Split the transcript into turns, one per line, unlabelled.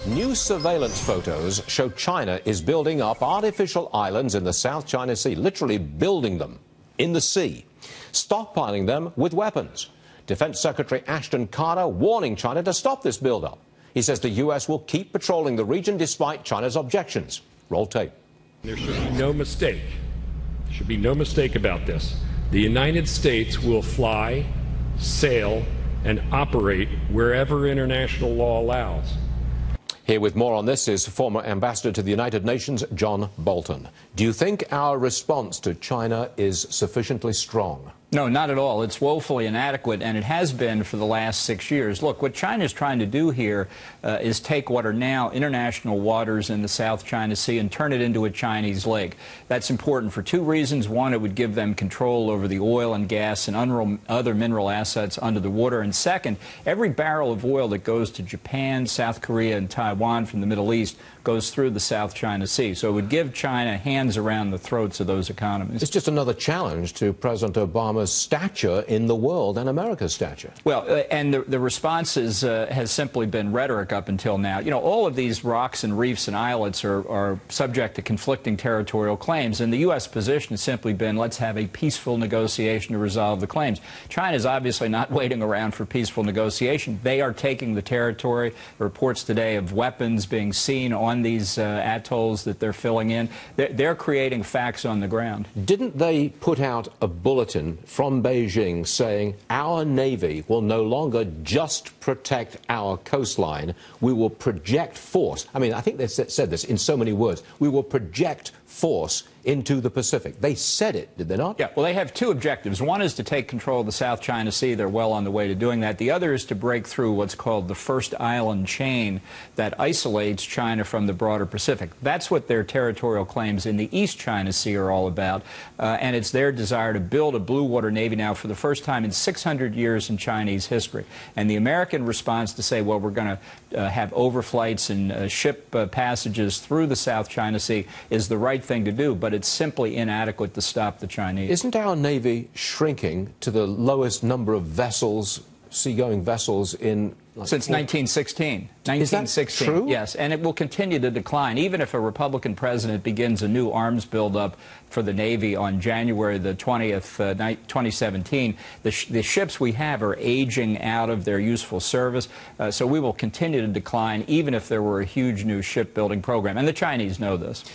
New surveillance photos show China is building up artificial islands in the South China Sea, literally building them in the sea, stockpiling them with weapons. Defense Secretary Ashton Carter warning China to stop this buildup. He says the U.S. will keep patrolling the region despite China's objections. Roll tape.
There should be no mistake. There should be no mistake about this. The United States will fly, sail, and operate wherever international law allows.
Here with more on this is former Ambassador to the United Nations, John Bolton. Do you think our response to China is sufficiently strong?
No, not at all. It's woefully inadequate, and it has been for the last 6 years. Look, what China is trying to do here is take what are now international waters in the South China Sea and turn it into a Chinese lake. That's important for two reasons. One, it would give them control over the oil and gas and other mineral assets under the water. And second, every barrel of oil that goes to Japan, South Korea, and Taiwan from the Middle East goes through the South China Sea. So it would give China hands around the throats of those economies.
It's just another challenge to President Obama's stature in the world and America's stature.
Well, and the response has simply been rhetoric up until now. You know, all of these rocks and reefs and islets are subject to conflicting territorial claims, and the U.S. position has simply been, let's have a peaceful negotiation to resolve the claims. China is obviously not waiting around for peaceful negotiation. They are taking the territory. Reports today of weapons being seen on these atolls that they're filling in. They're creating facts on the ground.
Didn't they put out a bulletin from Beijing saying our Navy will no longer just protect our coastline, we will project force? I mean, I think they said this in so many words. We will project force into the Pacific. They said it, did they not?
Yeah, well, they have two objectives. One is to take control of the South China Sea. They're well on the way to doing that. The other is to break through what's called the first island chain that isolates China from the broader Pacific. That's what their territorial claims in the East China Sea are all about, and it's their desire to build a blue water navy now for the first time in 600 years in Chinese history. And the American response to say, well, we're going to have overflights and ship passages through the South China Sea is the right thing to do, but it's simply inadequate to stop the Chinese.
Isn't our Navy shrinking to the lowest number of vessels, seagoing vessels in...
Since 1916. 1916.
Is that true?
Yes, and it will continue to decline. Even if a Republican president begins a new arms buildup for the Navy on January the 20th, 2017, the ships we have are aging out of their useful service, so we will continue to decline even if there were a huge new shipbuilding program. And the Chinese know this.